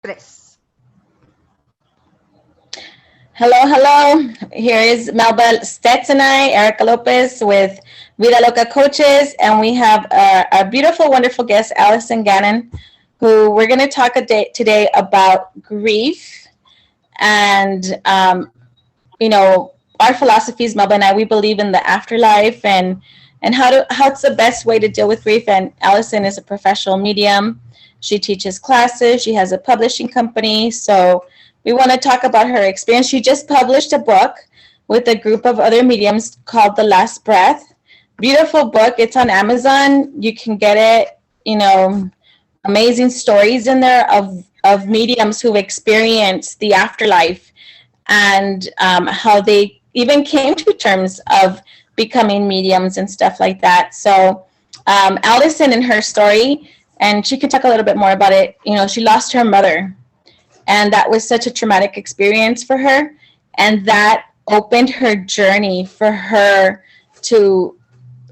Tres. Hello, hello. Here is Melba Stetz and I, Erica Lopez with Vida Loca Coaches, and we have our beautiful, wonderful guest, Alyson Gannon, who we're going to talk today about grief and, our philosophies, Melba and I, we believe in the afterlife and how it's the best way to deal with grief. And Alyson is a professional medium. She teaches classes. She has a publishing company. So we want to talk about her experience. She just published a book with a group of other mediums called The Last Breath. Beautiful book. It's on Amazon. You can get it. Amazing stories in there of mediums who've experienced the afterlife and how they even came to terms of becoming mediums and stuff like that. So Alyson in her story, and she could talk a little bit more about it. She lost her mother, and that was such a traumatic experience for her, and that opened her journey for her to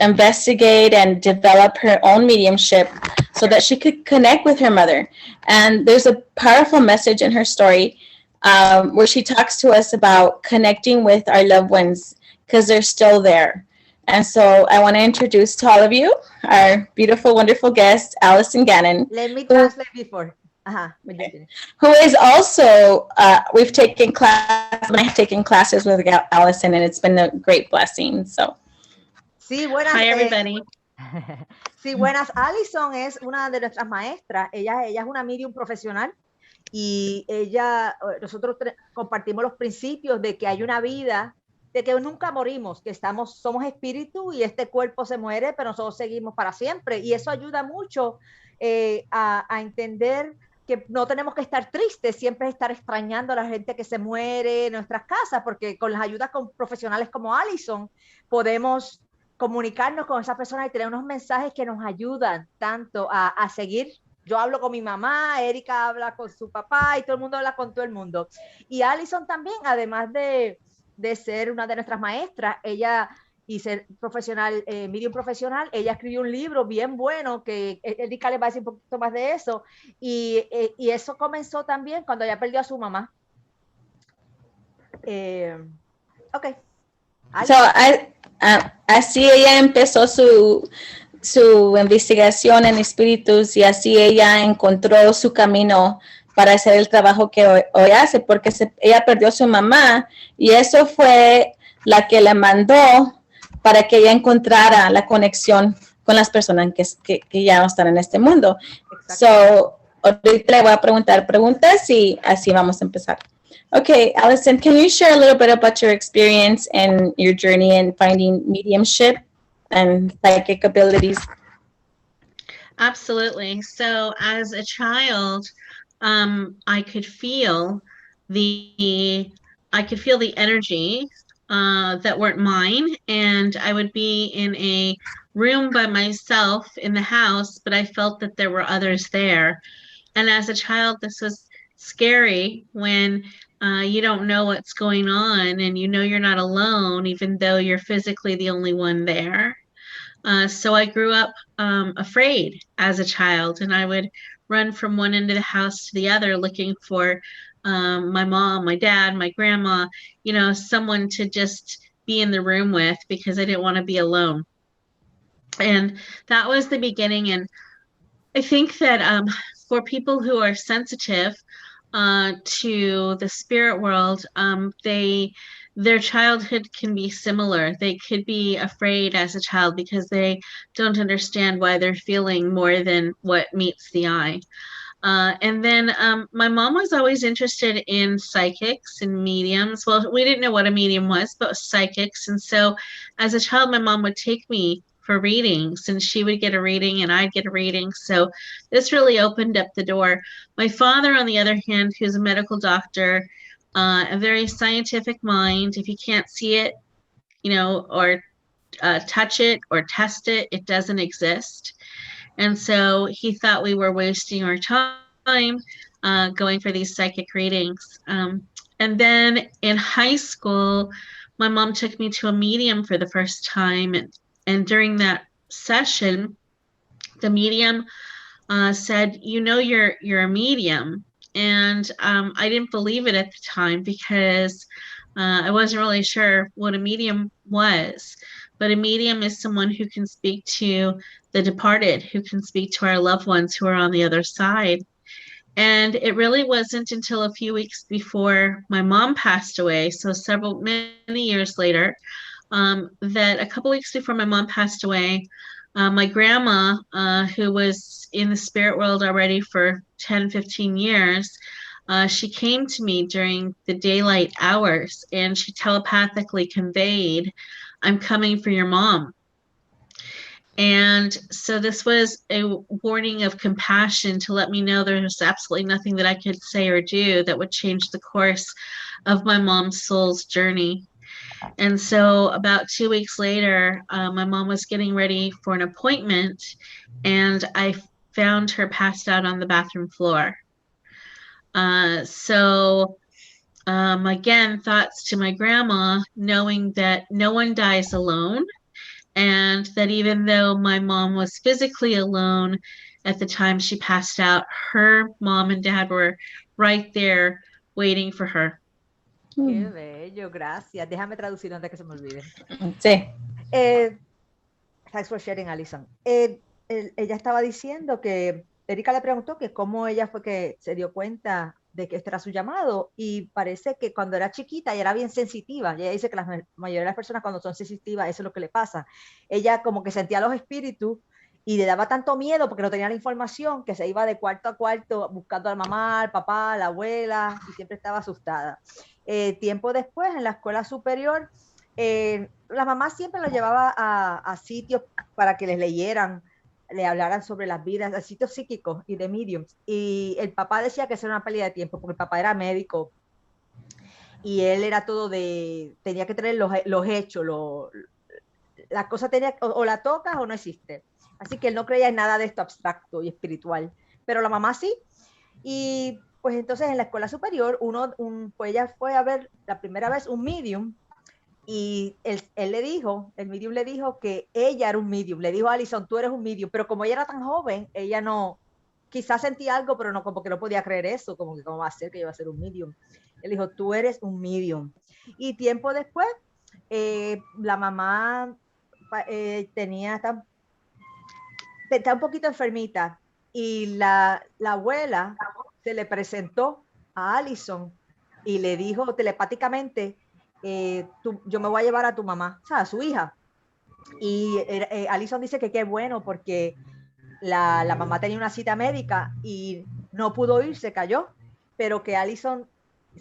investigate and develop her own mediumship so that she could connect with her mother. And there's a powerful message in her story where she talks to us about connecting with our loved ones because they're still there. And so I want to introduce to all of you our beautiful, wonderful guest, Alyson Gannon, Let me who translate before. Ajá, when you finish. who is also, we've taken classes, and I have taken classes with Alyson, and it's been a great blessing. So, Sí, buenas. Hi, everybody. Sí, buenas. Alyson es una de nuestras maestras. Ella es una medium profesional y nosotros compartimos los principios de que hay una vida, de que nunca morimos, que somos espíritu y este cuerpo se muere, pero nosotros seguimos para siempre. Y eso ayuda mucho a entender que no tenemos que estar tristes, siempre estar extrañando a la gente que se muere en nuestras casas, porque con las ayudas con profesionales como Alyson podemos comunicarnos con esas personas y tener unos mensajes que nos ayudan tanto a seguir. Yo hablo con mi mamá, Erika habla con su papá y todo el mundo habla con todo el mundo. Y Alyson también, además de ser una de nuestras maestras, ella y ser profesional, medium profesional, ella escribió un libro bien bueno que Erika les va a decir un poquito más de eso. Y eso comenzó también cuando ella perdió a su mamá. Ok. so así ella empezó su investigación en espíritus y así ella encontró su camino para hacer el trabajo que hoy hace, porque ella perdió a su mamá y eso fue la que le mandó para que ella encontrara la conexión con las personas que ya no están en este mundo. So, ahorita le voy a preguntar preguntas y así vamos a empezar. Okay, Alyson, can you share a little bit about your experience and your journey in finding mediumship and psychic abilities? Absolutely. So, as a child, I could feel the energy that weren't mine, and I would be in a room by myself in the house, but I felt that there were others there. And as a child, this was scary when you don't know what's going on, and you know you're not alone, even though you're physically the only one there. So I grew up afraid as a child, and I would run from one end of the house to the other looking for my mom, my dad, my grandma, someone to just be in the room with because I didn't want to be alone. And that was the beginning. And I think that for people who are sensitive to the spirit world, their childhood can be similar. They could be afraid as a child because they don't understand why they're feeling more than what meets the eye. And then my mom was always interested in psychics and mediums. Well, we didn't know what a medium was, but psychics. And so as a child, my mom would take me for readings, and she would get a reading and I'd get a reading. So this really opened up the door. My father, on the other hand, who's a medical doctor, a very scientific mind. If you can't see it, or touch it or test it, it doesn't exist. And so he thought we were wasting our time going for these psychic readings. And then in high school, my mom took me to a medium for the first time. And during that session, the medium said, you're a medium. And I didn't believe it at the time because I wasn't really sure what a medium was. But a medium is someone who can speak to the departed, who can speak to our loved ones who are on the other side. And it really wasn't until a few weeks before my mom passed away, so many years later, that a couple weeks before my mom passed away, my grandma, who was in the spirit world already for 10, 15 years, she came to me during the daylight hours and she telepathically conveyed, "I'm coming for your mom." And so this was a warning of compassion to let me know there was absolutely nothing that I could say or do that would change the course of my mom's soul's journey. And so about 2 weeks later, my mom was getting ready for an appointment and I found her passed out on the bathroom floor. Again, thoughts to my grandma, knowing that no one dies alone. And that even though my mom was physically alone at the time she passed out, her mom and dad were right there waiting for her. Qué bello, gracias. Déjame traducir antes que se me olvide. Sí. Thanks for sharing, Alyson. Ella estaba diciendo que Erika le preguntó que cómo ella fue que se dio cuenta de que este era su llamado, y parece que cuando era chiquita ella era bien sensitiva. Ella dice que la mayoría de las personas cuando son sensitivas eso es lo que le pasa. Ella como que sentía los espíritus y le daba tanto miedo porque no tenía la información que se iba de cuarto a cuarto buscando a la mamá, al papá, a la abuela, y siempre estaba asustada. Tiempo después, en la escuela superior, la mamá siempre lo llevaba a sitios para que les leyeran, le hablaran sobre las vidas, a sitios psíquicos y de mediums. Y el papá decía que eso era una pérdida de tiempo, porque el papá era médico y él era todo tenía que tener los hechos, la cosa tenía, o la tocas o no existe. Así que él no creía en nada de esto abstracto y espiritual, pero la mamá sí. Y pues entonces en la escuela superior, pues ella fue a ver la primera vez un medium, y el medium le dijo que ella era un medium. Le dijo a Alyson, tú eres un medium, pero como ella era tan joven, ella no, quizás sentía algo, pero no, como que no podía creer eso, como que cómo va a ser que yo va a ser un medium. Él dijo, tú eres un medium. Y tiempo después, la mamá está un poquito enfermita, y la abuela se le presentó a Alyson y le dijo telepáticamente, yo me voy a llevar a tu mamá, o sea, a su hija. Y Alyson dice que qué bueno, porque la mamá tenía una cita médica y no pudo ir, se cayó, pero que Alyson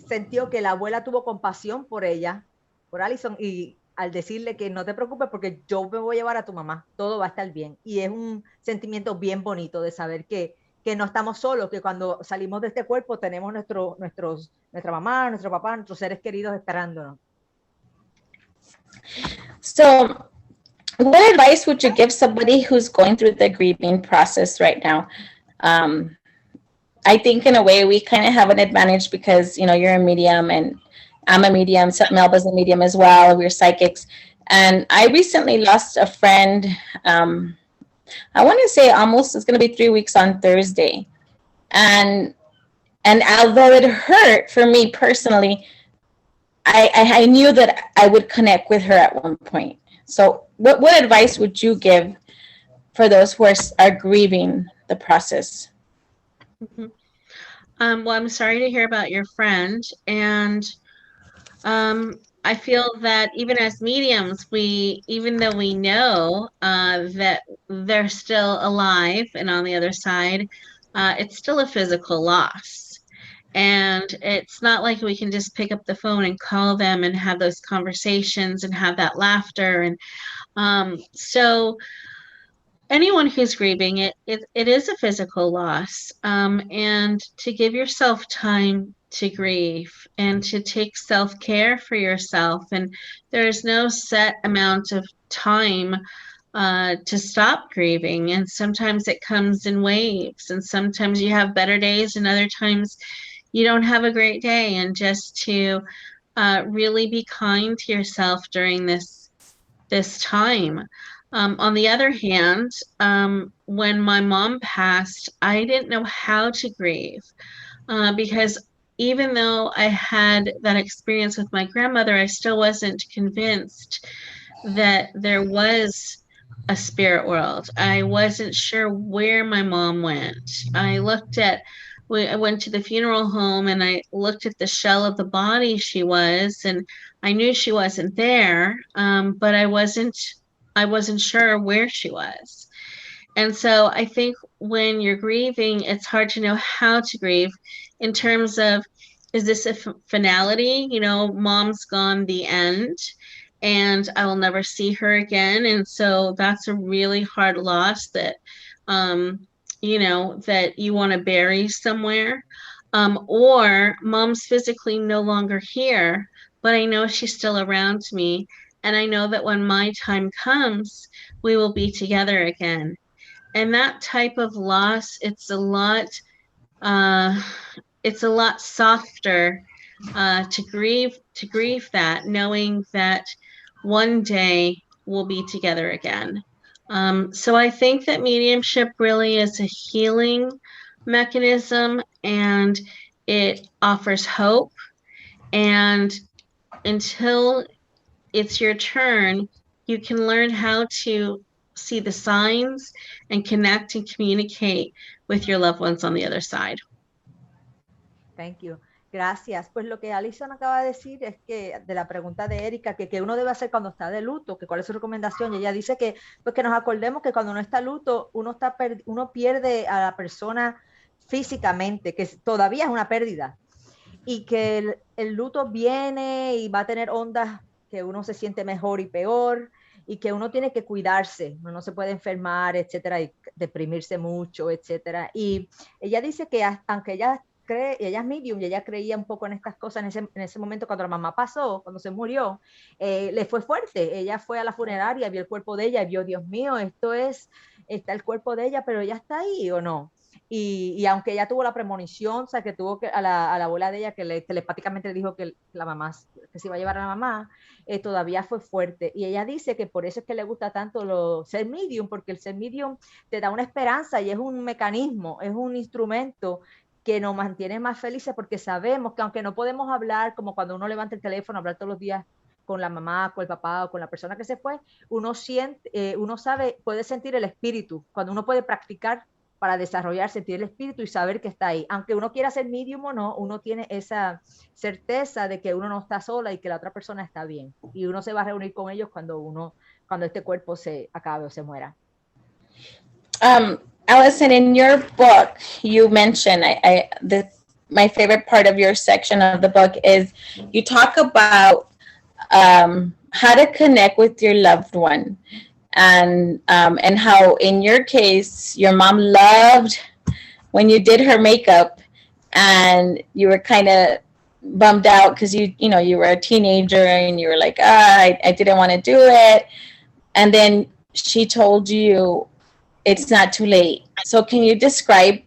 sintió que la abuela tuvo compasión por ella, por Alyson, y al decirle que no te preocupes porque yo me voy a llevar a tu mamá, todo va a estar bien. Y es un sentimiento bien bonito de saber que no estamos solos, que cuando salimos de este cuerpo tenemos nuestra mamá, nuestro papá, nuestros seres queridos esperándonos. So, what advice would you give somebody who's going through the grieving process right now? I think in a way we kind of have an advantage because, you know, you're a medium and I'm a medium. Melba's a medium as well. We're psychics. And I recently lost a friend. I want to say almost, it's going to be 3 weeks on Thursday. And although it hurt for me personally, I knew that I would connect with her at one point. So what advice would you give for those who are grieving the process? Mm-hmm. Well, I'm sorry to hear about your friend. And I feel that even as mediums, even though we know that they're still alive and on the other side, it's still a physical loss. And it's not like we can just pick up the phone and call them and have those conversations and have that laughter. And so anyone who's grieving, it is a physical loss. And to give yourself time to grieve and to take self-care for yourself. And there's no set amount of time to stop grieving. And sometimes it comes in waves, and sometimes you have better days and other times you don't have a great day. And just to really be kind to yourself during this time. On the other hand, when my mom passed, I didn't know how to grieve. because even though I had that experience with my grandmother, I still wasn't convinced that there was a spirit world. I wasn't sure where my mom went. I went to the funeral home and I looked at the shell of the body she was, and I knew she wasn't there, but I wasn't sure where she was. And so I think when you're grieving, it's hard to know how to grieve in terms of, is this a finality? You know, mom's gone, the end, and I will never see her again. And so that's a really hard loss that, that you want to bury somewhere. Or mom's physically no longer here, but I know she's still around me. And I know that when my time comes, we will be together again. And that type of loss, uh, it's a lot softer to grieve that, knowing that one day we'll be together again. So I think that mediumship really is a healing mechanism, and it offers hope. And until it's your turn, you can learn how to see the signs and connect and communicate with your loved ones on the other side. Thank you. Gracias. Pues lo que Alyson acaba de decir es que de la pregunta de Erika, que uno debe hacer cuando está de luto, que cuál es su recomendación. Y ella dice que, pues que nos acordemos que cuando uno está de luto, uno pierde a la persona físicamente, que todavía es una pérdida. Y que el luto viene y va a tener ondas que uno se siente mejor y peor, y que uno tiene que cuidarse, uno no se puede enfermar, etcétera, y deprimirse mucho, etcétera. Y ella dice que aunque ella es medium y ella creía un poco en estas cosas en ese momento cuando la mamá pasó, cuando se murió, le fue fuerte. Ella fue a la funeraria, vio el cuerpo de ella y vio, Dios mío, está el cuerpo de ella, pero ella está ahí o no. Y aunque ella tuvo la premonición, o sea, que tuvo que a la abuela de ella que telepáticamente le dijo que la mamá, que se iba a llevar a la mamá, todavía fue fuerte. Y ella dice que por eso es que le gusta tanto ser medium, porque el ser medium te da una esperanza y es un mecanismo, es un instrumento que nos mantiene más felices, porque sabemos que aunque no podemos hablar, como cuando uno levanta el teléfono, hablar todos los días con la mamá, con el papá o con la persona que se fue, uno sabe, puede sentir el espíritu, cuando uno puede practicar para desarrollar, sentir el espíritu y saber que está ahí. Aunque uno quiera ser medium o no, uno tiene esa certeza de que uno no está sola y que la otra persona está bien. Y uno se va a reunir con ellos cuando este cuerpo se acabe o se muera. Alyson, in your book, you mentioned my favorite part of your section of the book is you talk about how to connect with your loved one, and how in your case your mom loved when you did her makeup, and you were kind of bummed out because you were a teenager and you were like, I didn't want to do it, and then she told you it's not too late. So can you describe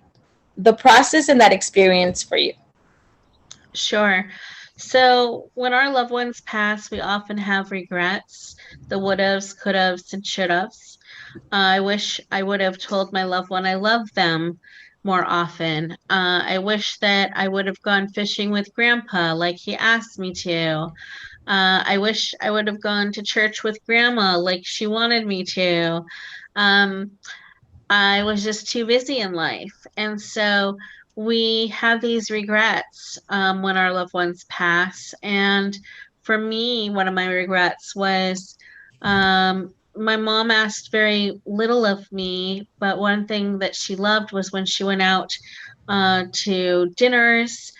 the process and that experience for you? Sure. So when our loved ones pass, we often have regrets, the would-haves, could-haves, and should-haves. I wish I would have told my loved one I love them more often. I wish that I would have gone fishing with Grandpa like he asked me to. I wish I would have gone to church with Grandma like she wanted me to. I was just too busy in life. And so we have these regrets when our loved ones pass. And for me, one of my regrets was my mom asked very little of me, but one thing that she loved was when she went out to dinners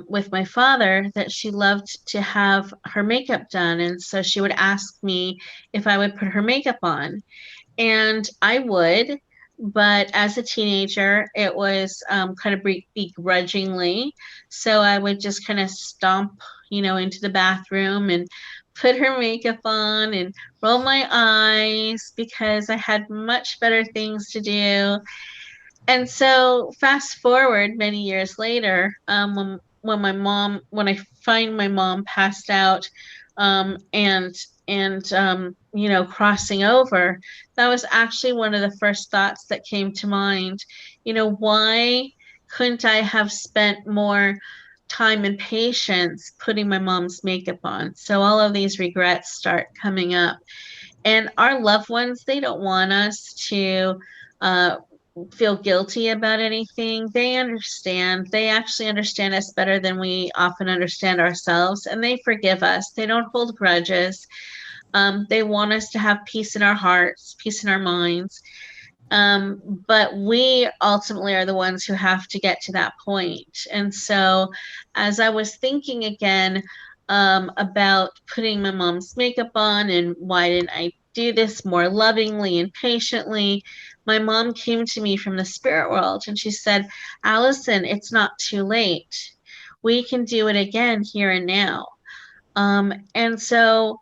with my father, that she loved to have her makeup done. And so she would ask me if I would put her makeup on. And I would, but as a teenager, it was kind of begrudgingly. So I would just kind of stomp, into the bathroom and put her makeup on and roll my eyes because I had much better things to do. And so fast forward many years later, when I find my mom passed out, and crossing over, that was actually one of the first thoughts that came to mind. Why couldn't I have spent more time and patience putting my mom's makeup on? So all of these regrets start coming up. And our loved ones, they don't want us to uh, feel guilty about anything. They understand. They actually understand us better than we often understand ourselves, and they forgive us. They don't hold grudges. They want us to have peace in our hearts, peace in our minds. But we ultimately are the ones who have to get to that point. And so, as I was thinking again about putting my mom's makeup on and why didn't I do this more lovingly and patiently, my mom came to me from the spirit world and she said, Alyson, it's not too late. We can do it again here and now. And so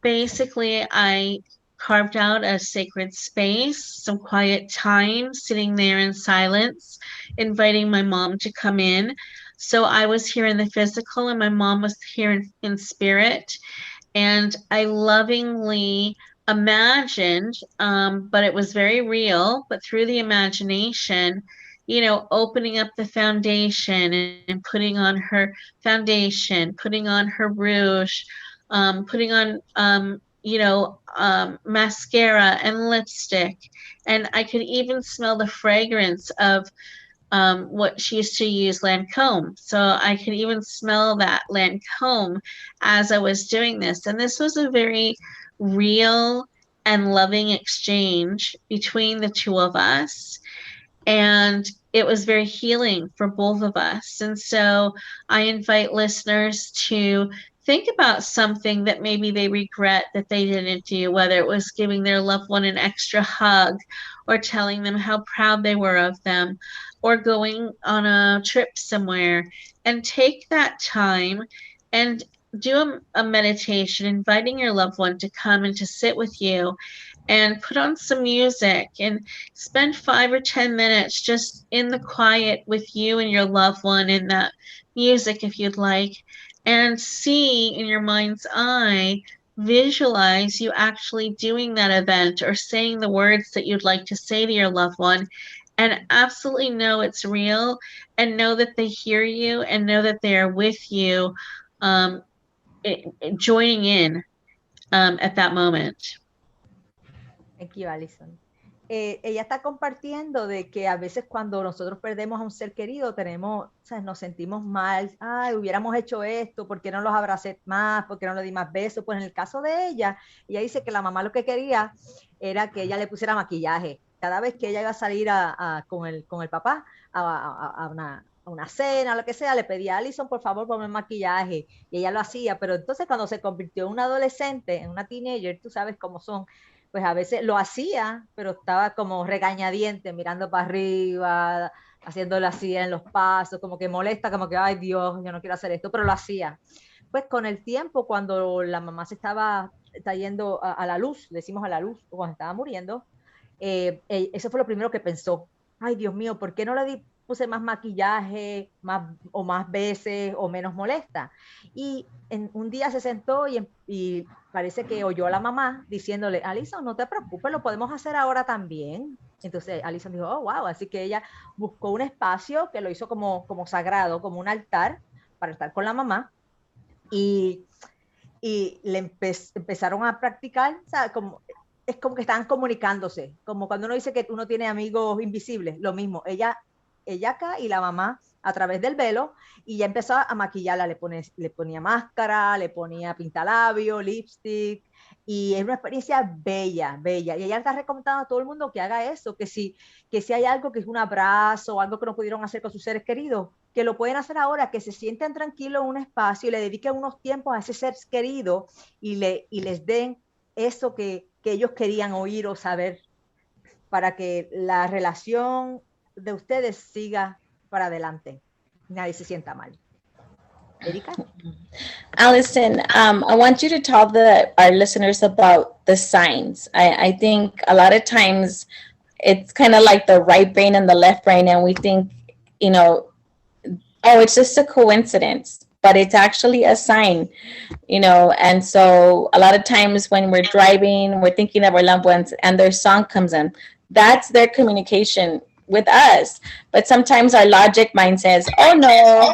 basically, I carved out a sacred space, some quiet time, sitting there in silence, inviting my mom to come in. So I was here in the physical, and my mom was here in spirit. And I lovingly imagined, but it was very real, but through the imagination, opening up the foundation and putting on her foundation, putting on her rouge, putting on, mascara and lipstick. And I could even smell the fragrance of what she used to use, Lancome. So I could even smell that Lancome as I was doing this. And this was a very real and loving exchange between the two of us. And it was very healing for both of us. And so I invite listeners to think about something that maybe they regret that they didn't do, whether it was giving their loved one an extra hug or telling them how proud they were of them or going on a trip somewhere. And take that time and do a meditation, inviting your loved one to come and to sit with you and put on some music and spend 5 or 10 minutes just in the quiet with you and your loved one in that music if you'd like, and see in your mind's eye, visualize you actually doing that event or saying the words that you'd like to say to your loved one, and absolutely know it's real and know that they hear you and know that they are with you, um, joining in at that moment. Thank you, Alyson. Ella está compartiendo de que a veces cuando nosotros perdemos a un ser querido tenemos, o sea, nos sentimos mal, ay, hubiéramos hecho esto, ¿por qué no los abracé más? ¿Por qué no le di más besos? Pues en el caso de ella dice que la mamá lo que quería era que ella le pusiera maquillaje. Cada vez que ella iba a salir con el papá a una cena, lo que sea, le pedía a Alyson, por favor, ponme maquillaje, y ella lo hacía, pero entonces cuando se convirtió en una adolescente, en una teenager, tú sabes cómo son, pues a veces lo hacía, pero estaba como regañadiente, mirando para arriba, haciéndolo así en los pasos, como que molesta, como que, ay Dios, yo no quiero hacer esto, pero lo hacía. Pues con el tiempo, cuando la mamá está yendo a la luz, decimos a la luz, o cuando estaba muriendo, eso fue lo primero que pensó. Ay, Dios mío, ¿por qué no le puse más maquillaje, más veces, o menos molesta? Y un día se sentó y parece que oyó a la mamá diciéndole, Alyson, no te preocupes, lo podemos hacer ahora también. Entonces Alyson dijo, oh, wow. Así que ella buscó un espacio que lo hizo como sagrado, como un altar para estar con la mamá. Y empezaron a practicar, o sea, es como que estaban comunicándose, como cuando uno dice que uno tiene amigos invisibles, lo mismo, ella acá y la mamá a través del velo, y ya empezó a maquillarla, le ponía máscara, le ponía pintalabio, lipstick, y es una experiencia bella, bella, y ella está recomendando a todo el mundo que haga eso, que si hay algo que es un abrazo o algo que no pudieron hacer con sus seres queridos, que lo pueden hacer ahora, que se sienten tranquilos en un espacio y le dediquen unos tiempos a ese ser querido y les den eso que ellos querían oír o saber, para que la relación de ustedes siga para adelante. Nadie se sienta mal. Erika? Alyson, I want you to tell our listeners about the signs. I think a lot of times it's kind of like the right brain and the left brain, and we think, oh, it's just a coincidence, but it's actually a sign, and so a lot of times when we're driving, we're thinking of our loved ones and their song comes in, that's their communication with us. But sometimes our logic mind says, oh no,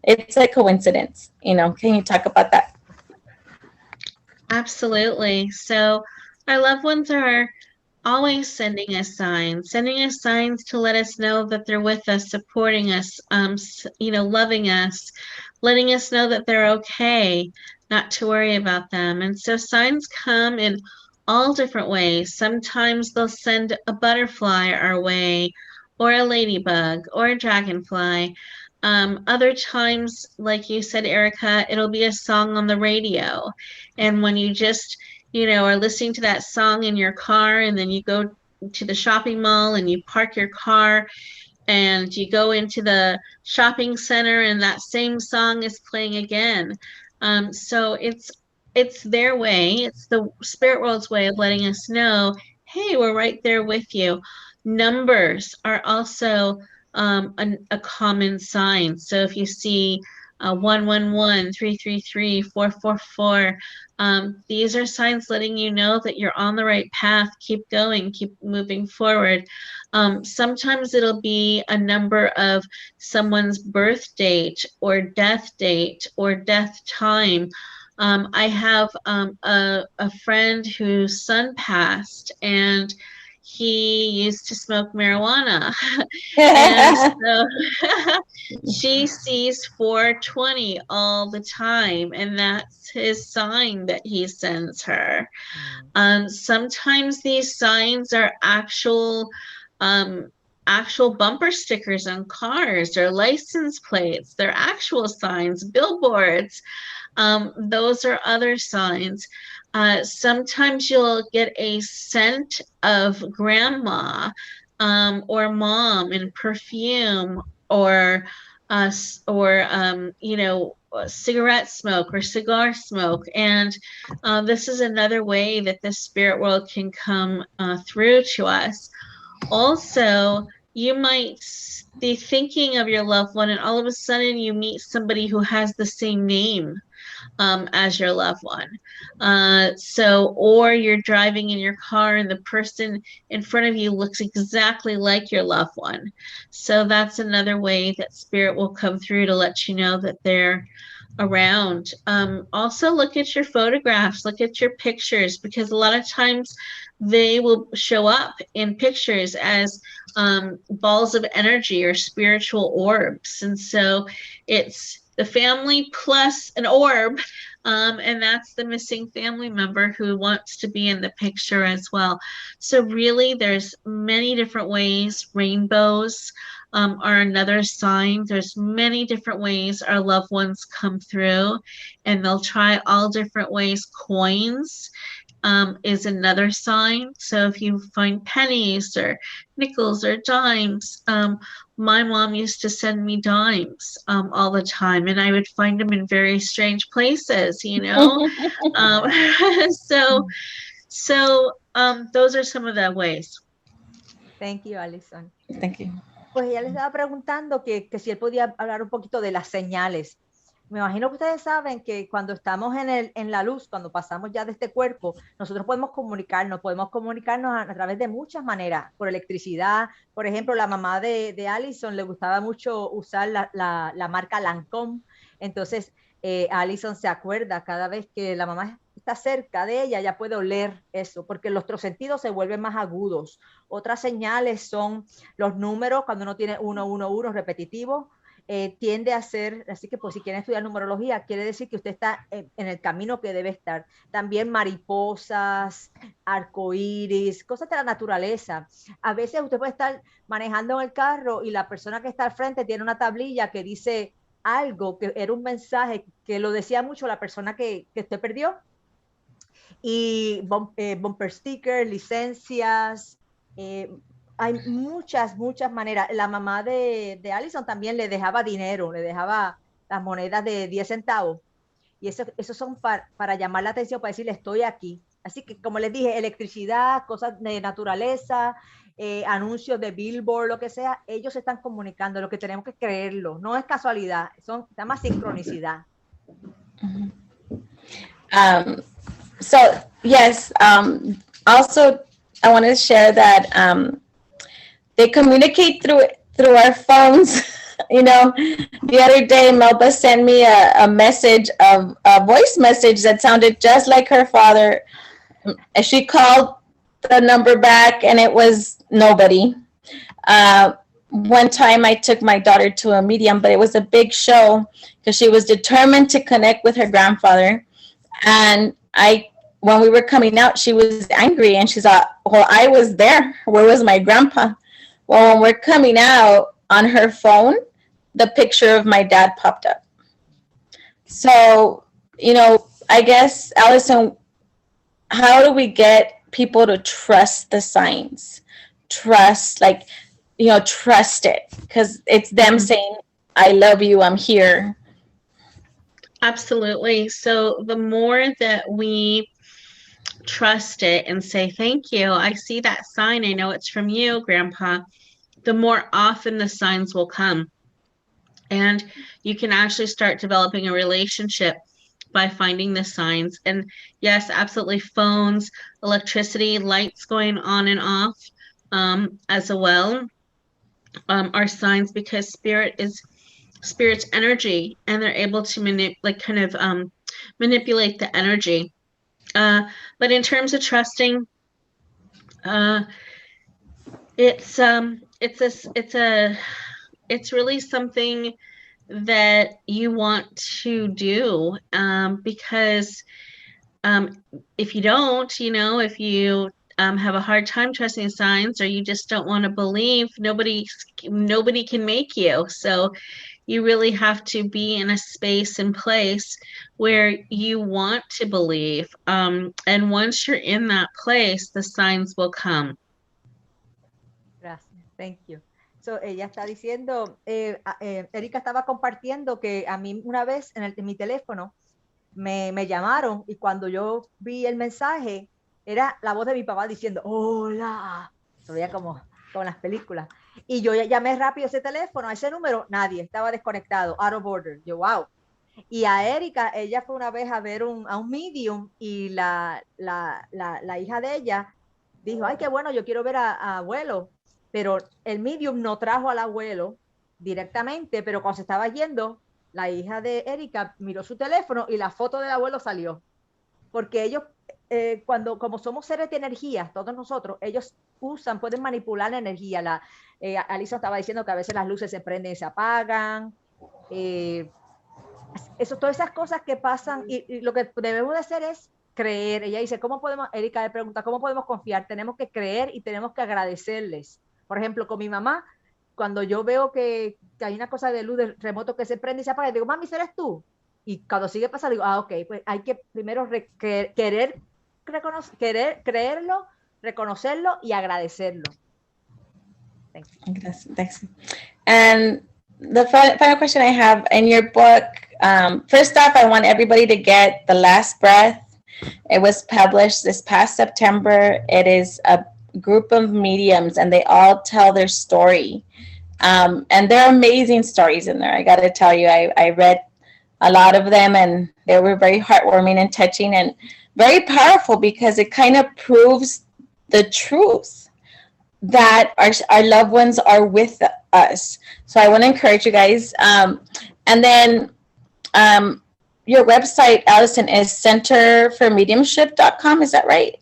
it's a coincidence. Can you talk about that? Absolutely. So our loved ones are always sending us signs to let us know that they're with us, supporting us, loving us, letting us know that they're okay, not to worry about them. And so signs come in all different ways. Sometimes they'll send a butterfly our way, or a ladybug, or a dragonfly. Other times, like you said, Erica, it'll be a song on the radio. And when you just are listening to that song in your car, and then you go to the shopping mall and you park your car and you go into the shopping center and that same song is playing again. So it's their way, it's the spirit world's way of letting us know, hey, we're right there with you. Numbers are also a common sign. So if you see 111, 333, 444, these are signs letting you know that you're on the right path. Keep going, keep moving forward. Sometimes it'll be a number of someone's birth date or death time. I have a friend whose son passed, and he used to smoke marijuana. And so she sees 420 all the time, and that's his sign that he sends her. Sometimes these signs are actual bumper stickers on cars or license plates. They're actual signs, billboards. Those are other signs. Sometimes you'll get a scent of grandma or mom in perfume, or cigarette smoke or cigar smoke. And this is another way that the spirit world can come through to us. Also, you might be thinking of your loved one, and all of a sudden you meet somebody who has the same name as your loved one. Or you're driving in your car and the person in front of you looks exactly like your loved one. So that's another way that spirit will come through to let you know that they're around. Also look at your photographs, look at your pictures, because a lot of times they will show up in pictures as balls of energy or spiritual orbs. And so it's the family plus an orb, and that's the missing family member who wants to be in the picture as well. So really, there's many different ways. Rainbows are another sign. There's many different ways our loved ones come through, and they'll try all different ways. Coins is another sign. So if you find pennies or nickels or dimes, my mom used to send me dimes all the time, and I would find them in very strange places, So those are some of the ways. Thank you, Alyson. Thank you. Pues ella le estaba preguntando que si él podía hablar un poquito de las señales. Me imagino que ustedes saben que cuando estamos en la luz, cuando pasamos ya de este cuerpo, nosotros podemos comunicarnos a través de muchas maneras, por electricidad. Por ejemplo, la mamá de Alyson le gustaba mucho usar la marca Lancôme. Entonces, Alyson se acuerda cada vez que la mamá está cerca de ella, ya puede oler eso, porque nuestros sentidos se vuelven más agudos. Otras señales son los números, cuando uno tiene 111 repetitivo, tiende a ser, así que pues si quieren estudiar numerología, quiere decir que usted está en el camino que debe estar. También mariposas, arcoíris, cosas de la naturaleza. A veces usted puede estar manejando en el carro y la persona que está al frente tiene una tablilla que dice algo, que era un mensaje que lo decía mucho la persona que usted perdió. Y bumper stickers, licencias, hay muchas maneras. La mamá de Alyson también le dejaba dinero, le dejaba las monedas de 10 centavos. Y eso son para llamar la atención, para decirle estoy aquí. Así que, como les dije, electricidad, cosas de naturaleza, anuncios de billboard, lo que sea, ellos se están comunicando. Lo que tenemos que creerlo. No es casualidad, se llama sincronicidad. So, yes, also I want to share that they communicate through our phones. You know, the other day, Melba sent me a message of a voice message that sounded just like her father. And she called the number back, and it was nobody. One time, I took my daughter to a medium, but it was a big show because she was determined to connect with her grandfather. And when we were coming out, she was angry, and she thought, well, I was there. Where was my grandpa? Well, when we're coming out, on her phone, the picture of my dad popped up. So, you know, I guess, Alyson, how do we get people to trust the signs? Trust, like, you know, trust it, because it's them saying, I love you, I'm here. Absolutely. So the more that we trust it and say, thank you, I see that sign, I know it's from you, Grandpa, the more often the signs will come. And you can actually start developing a relationship by finding the signs. And yes, absolutely, phones, electricity, lights going on and off, as well, are signs, because spirit's energy, and they're able to manipulate the energy. But in terms of trusting, it's really something that you want to do, because if you don't, you know, if you have a hard time trusting signs, or you just don't want to believe, nobody can make you. So you really have to be in a space and place where you want to believe. And once you're in that place, the signs will come. Gracias. Thank you. So, ella está diciendo, Erika estaba compartiendo que a mí una vez en mi teléfono me llamaron, y cuando yo vi el mensaje, era la voz de mi papá diciendo, hola. Se veía como en las películas. Y yo llamé rápido ese teléfono, a ese número, nadie, estaba desconectado, out of order. Yo, wow. Y a Erika, ella fue una vez a ver a un medium, y la hija de ella dijo, ay, qué bueno, yo quiero ver a abuelo. Pero el medium no trajo al abuelo directamente, pero cuando se estaba yendo, la hija de Erika miró su teléfono y la foto del abuelo salió. Porque ellos, como somos seres de energía, todos nosotros, ellos pueden manipular la energía. Alyson estaba diciendo que a veces las luces se prenden y se apagan. Todas esas cosas que pasan, y lo que debemos de hacer es creer. Ella dice, Erika le pregunta, ¿cómo podemos confiar? Tenemos que creer y tenemos que agradecerles. Por ejemplo, con mi mamá, cuando yo veo que hay una cosa de luz del remoto que se prende y se apaga, digo, mami, ¿eres tú? Y cuando sigue pasando, digo, ok, pues hay que primero creerlo, reconocerlo y agradecerlo. Thanks. And the final question I have, in your book, first off, I want everybody to get The Last Breath. It was published this past September. It is a group of mediums, and they all tell their story. And there are amazing stories in there. I got to tell you, I read a lot of them, and they were very heartwarming and touching and very powerful, because it kind of proves the truth that our loved ones are with us. So I want to encourage you guys. And then your website, Alyson, is centerformediumship.com. Is that right?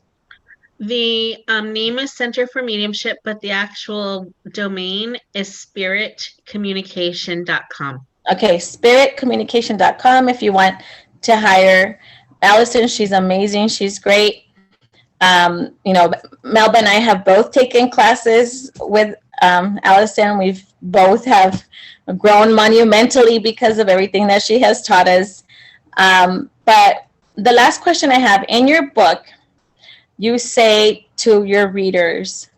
The name is Center for Mediumship, but the actual domain is spiritcommunication.com. Okay, spiritcommunication.com if you want to hire Alyson. She's amazing. She's great. You know, Melba and I have both taken classes with Alyson. We've both have grown monumentally because of everything that she has taught us. But the last question I have, in your book, you say to your readers,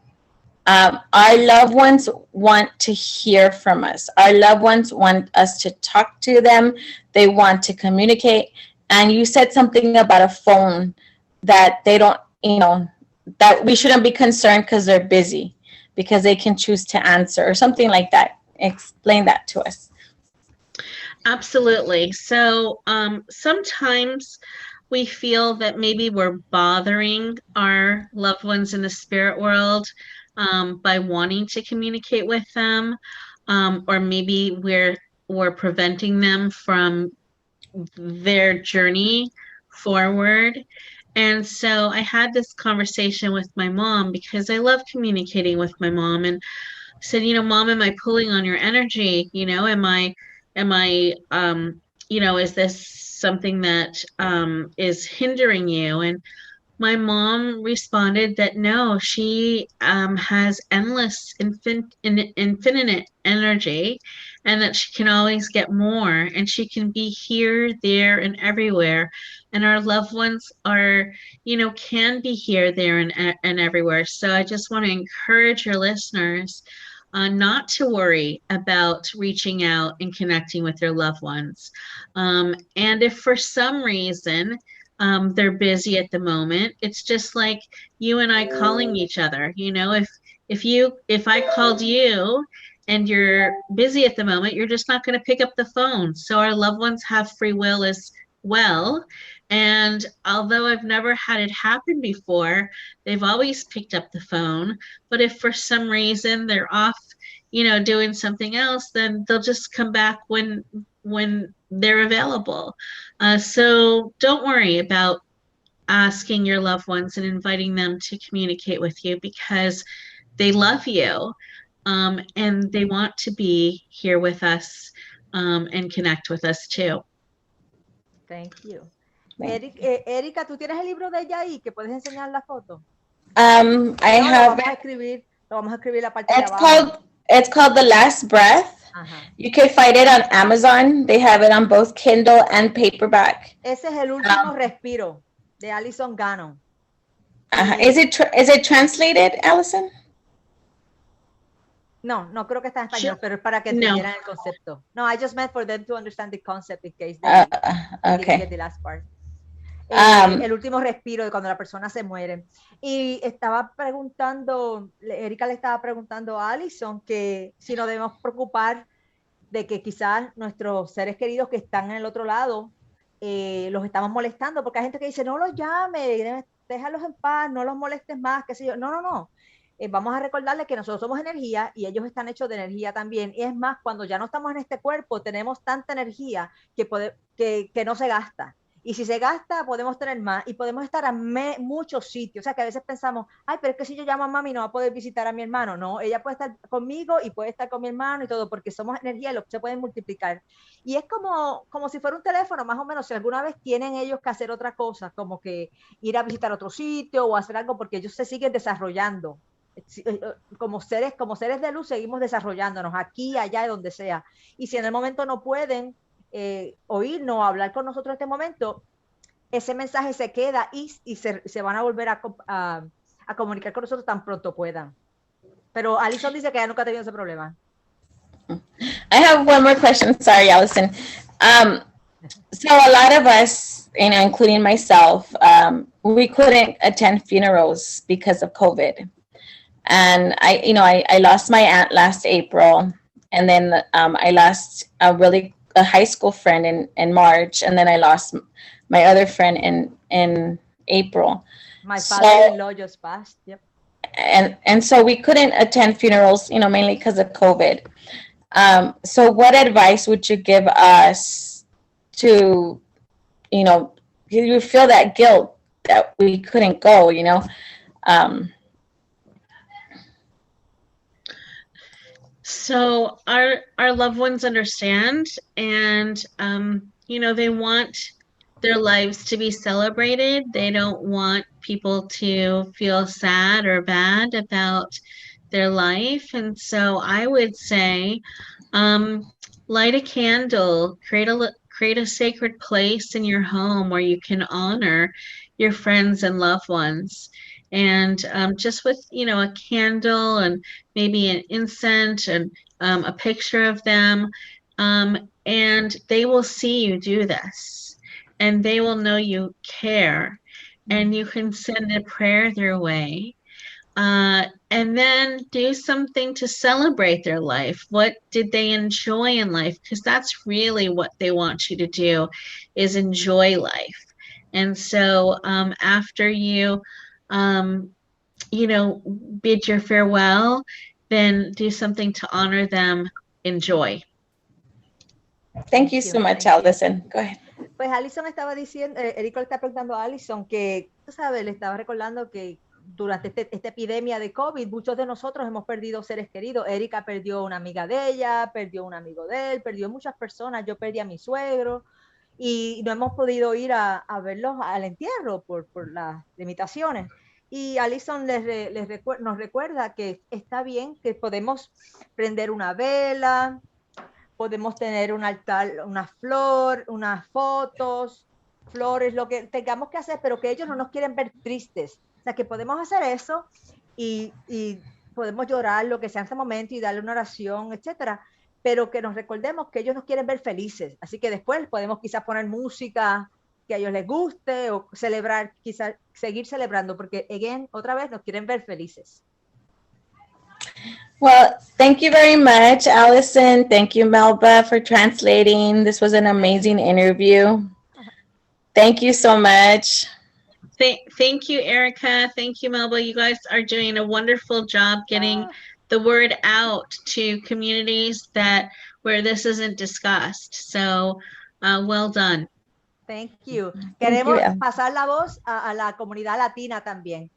our loved ones want to hear from us. Our loved ones want us to talk to them. They want to communicate. And you said something about a phone that they don't, you know, that we shouldn't be concerned because they're busy, because they can choose to answer or something like that. Explain that to us. Absolutely. So sometimes we feel that maybe we're bothering our loved ones in the spirit world. by wanting to communicate with them, or maybe we're preventing them from their journey forward. And so I had this conversation with my mom because I love communicating with my mom, and said, Mom, am I pulling on your energy? Am I, is this something that is hindering you? And my mom responded that no, she has endless, infinite energy, and that she can always get more, and she can be here, there, and everywhere. And our loved ones are, can be here, there, and everywhere. So I just want to encourage your listeners not to worry about reaching out and connecting with their loved ones. And if for some reason, they're busy at the moment, it's just like you and I calling each other. If I called you and you're busy at the moment, you're just not going to pick up the phone. So our loved ones have free will as well. And although I've never had it happen before, they've always picked up the phone. But if for some reason they're off, doing something else, then they'll just come back when they're available. So don't worry about asking your loved ones and inviting them to communicate with you, because they love you, and they want to be here with us, and connect with us too. Thank you. Erika, ¿tú tienes el libro de ella ahí que puedes enseñar la foto? I have. Lo vamos a escribir la parte de abajo. It's called The Last Breath. You can find it on Amazon. They have it on both Kindle and paperback. Ese es el último respiro de Alyson Gannon. Is it translated, Alyson? No creo que está en español, pero es para que entendieran el concepto. No, I just meant for them to understand the concept in case they didn't get the last part. El último respiro de cuando la persona se muere. Y Erika le estaba preguntando a Alyson que si nos debemos preocupar de que quizás nuestros seres queridos que están en el otro lado los estamos molestando, porque hay gente que dice, no los llame, déjalos en paz, no los molestes más, qué sé yo. No. Vamos a recordarles que nosotros somos energía y ellos están hechos de energía también. Y es más, cuando ya no estamos en este cuerpo, tenemos tanta energía que no se gasta. Y si se gasta, podemos tener más y podemos estar a muchos sitios. O sea, que a veces pensamos, ay, pero es que si yo llamo a mami no va a poder visitar a mi hermano. No, ella puede estar conmigo y puede estar con mi hermano y todo, porque somos energía y lo que se pueden multiplicar. Y es como si fuera un teléfono, más o menos, si alguna vez tienen ellos que hacer otra cosa, como que ir a visitar otro sitio o hacer algo, porque ellos se siguen desarrollando. Como seres de luz seguimos desarrollándonos aquí, allá y donde sea. Y si en el momento no pueden oírnos o hablar con nosotros en este momento, ese mensaje se queda y se van a volver a comunicar con nosotros tan pronto puedan. Pero Alyson dice que ya nunca ha tenido ese problema. I have one more question. Sorry, Alyson. So a lot of us, including myself, we couldn't attend funerals because of COVID. And I lost my aunt last April, and then I lost a high school friend in March, and then I lost my other friend in April. My father-in-law just passed. Yep. And so we couldn't attend funerals, mainly because of COVID. So what advice would you give us to, you feel that guilt that we couldn't go, So our loved ones understand, and they want their lives to be celebrated. They don't want people to feel sad or bad about their life. And so I would say, light a candle, create a sacred place in your home where you can honor your friends and loved ones. And just with, a candle and maybe an incense and a picture of them, and they will see you do this, and they will know you care, and you can send a prayer their way, and then do something to celebrate their life. What did they enjoy in life? Because that's really what they want you to do, is enjoy life. And so after you bid your farewell, then do something to honor them in joy. Thank you so much, Alyson. Go ahead. Pues Alyson estaba diciendo, Erico le está preguntando a Alyson que, tú sabes, le estaba recordando que durante esta epidemia de COVID, muchos de nosotros hemos perdido seres queridos. Erika perdió una amiga de ella, perdió un amigo de él, perdió muchas personas. Yo perdí a mi suegro y no hemos podido ir a verlos al entierro por las limitaciones. Y Alyson nos recuerda que está bien, que podemos prender una vela, podemos tener un altar, una flor, unas fotos, flores, lo que tengamos que hacer, pero que ellos no nos quieren ver tristes. O sea, que podemos hacer eso y podemos llorar lo que sea en ese momento y darle una oración, etcétera, pero que nos recordemos que ellos nos quieren ver felices. Así que después podemos quizás poner música que a ellos les guste o celebrar, quizás seguir celebrando, porque, otra vez nos quieren ver felices. Well, thank you very much, Alyson. Thank you, Melba, for translating. This was an amazing interview. Thank you so much. Thank you, Erica. Thank you, Melba. You guys are doing a wonderful job getting the word out to communities where this isn't discussed. So, well done. Thank you. Queremos pasar la voz a la comunidad latina también.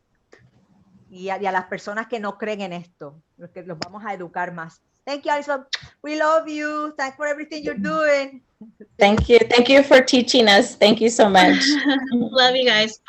Y a las personas que no creen en esto, que los vamos a educar más. Thank you, Alyson. We love you. Thanks for everything you're doing. Thank you. Thank you for teaching us. Thank you so much. Love you guys. Bye.